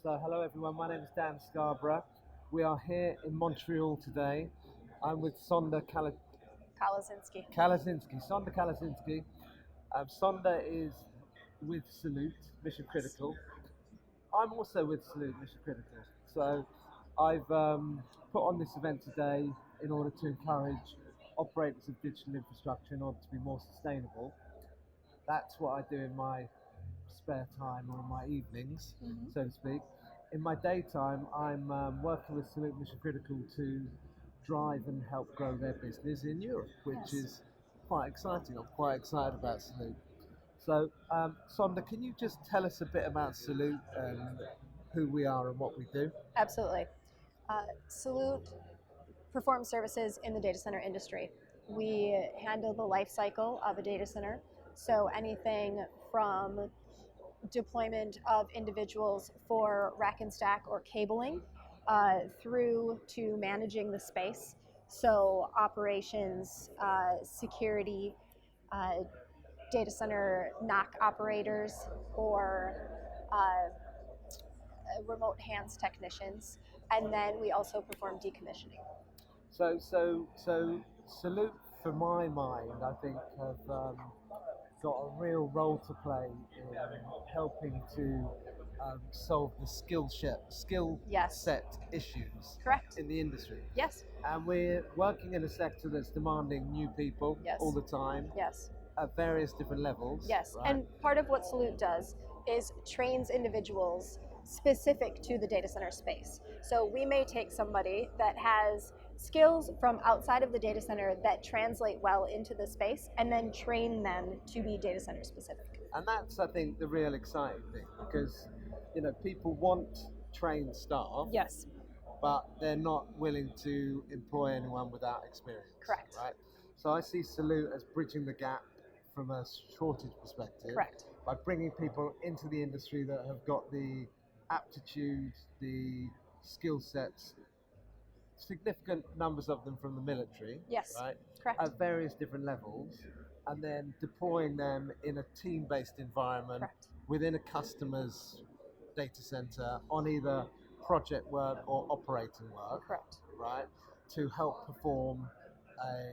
So, hello everyone, my name is Dan Scarbrough. We are here in Montreal today. I'm with Kolodzinski. Sonda Kolodzinski. Sonda is with Salute, Mission Critical. I'm also with Salute, Mission Critical. So, I've put on this event today in order to encourage operators of digital infrastructure in order to be more sustainable. That's what I do in my spare time or my evenings, so to speak. In my daytime, I'm working with Salute Mission Critical to drive and help grow their business in Europe, which Yes. is quite exciting. I'm quite excited about Salute. So, Sonda, can you just tell us a bit about Salute and who we are and what we do? Absolutely. Salute performs services in the data center industry. We handle the life cycle of a data center. So anything from deployment of individuals for rack and stack or cabling through to managing the space. So operations, security, uh, data center NOC operators, or remote hands technicians, and then we also perform decommissioning. So, Salute, for my mind, I think have got a real role to play in helping to solve the skill Yes. set issues Correct. in the industry. Yes. And we're working in a sector that's demanding new people Yes. all the time Yes. at various different levels. Yes. Right? And part of what Salute does is trains individuals specific to the data center space. So we may take somebody that has skills from outside of the data center that translate well into the space and then train them to be data center specific. And that's, I think, the real exciting thing because, people want trained staff. Yes. But they're not willing to employ anyone without experience. Correct. Right? So I see Salute as bridging the gap from a shortage perspective. Correct. By bringing people into the industry that have got the aptitude, the skill sets, significant numbers of them from the military. Yes. Right? Correct. At various different levels, and then deploying them in a team-based environment. Correct. Within a customer's data center on either project work or operating work. Correct. Right, to help perform a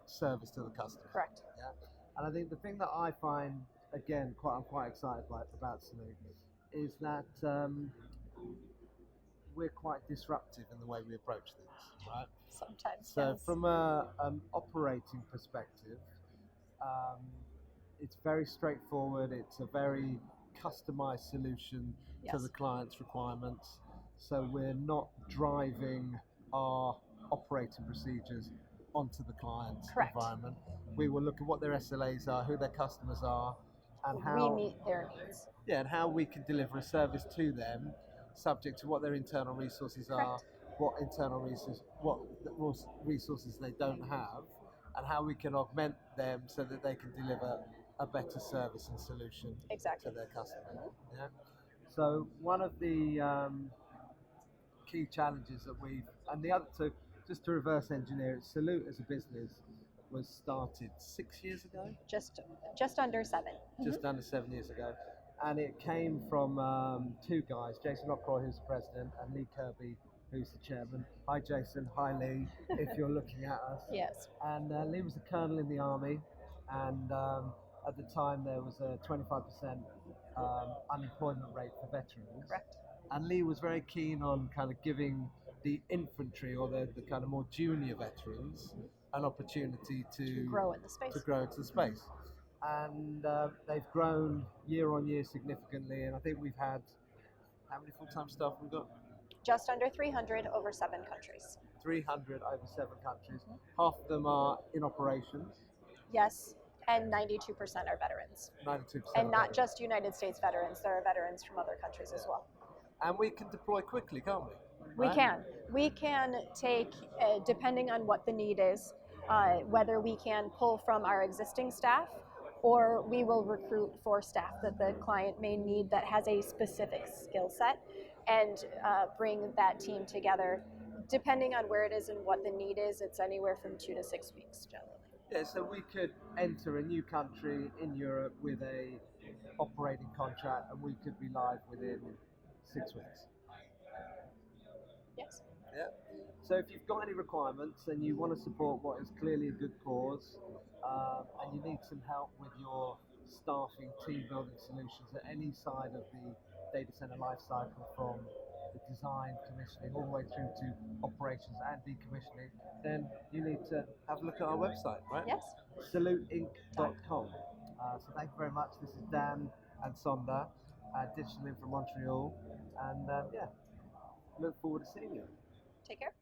service to the customer. Correct. Yeah, and I think the thing that I find, again, I'm quite excited about Salute is that we're quite disruptive in the way we approach things, right? Sometimes. So yes. from an operating perspective, um, it's very straightforward. It's a very customized solution to Yes. the client's requirements. So we're not driving our operating procedures onto the client's Correct. environment. We will look at what their SLAs are, who their customers are, and we how meet their needs. and how we can deliver a service to them, subject to what their internal resources are, Correct. what resources they don't have, and how we can augment them so that they can deliver a better service and solution Exactly. to their customer. Yeah. So one of the key challenges that and the other two, just to reverse engineer it, Salute as a business was started 6 years ago. Just under 7. Just under 7 years ago. And it came from two guys, Jason Rockroy, who's the president, and Lee Kirby, who's the chairman. Hi, Jason. Hi, Lee, if you're looking at us. Yes. And Lee was a colonel in the army, and at the time there was a 25% unemployment rate for veterans. Correct. And Lee was very keen on kind of giving the infantry or the kind of more junior veterans an opportunity to grow in the space. To grow into the space. And they've grown year on year significantly. And I think we've had, how many full-time staff we've got? Just under 300 over 7 countries. 300 over 7 countries. Half of them are in operations. Yes, and 92% are veterans. 92%. And not just United States veterans, there are veterans from other countries as well. And we can deploy quickly, can't we? We Right? can. We can take, depending on what the need is, whether we can pull from our existing staff or we will recruit for staff that the client may need that has a specific skill set and bring that team together. Depending on where it is and what the need is, it's anywhere from 2 to 6 weeks generally. Yeah, so we could enter a new country in Europe with a operating contract, and we could be live within 6 weeks. Yes. Yeah. So if you've got any requirements and you want to support what is clearly a good cause, and you need some help with your staffing, team building solutions at any side of the data center life cycle, from the design, commissioning, all the way through to operations and decommissioning, then you need to have a look at our website, right? Yes. saluteinc.com. So thank you very much. This is Dan and Sonda, digital in from Montreal, and yeah, look forward to seeing you. Take care.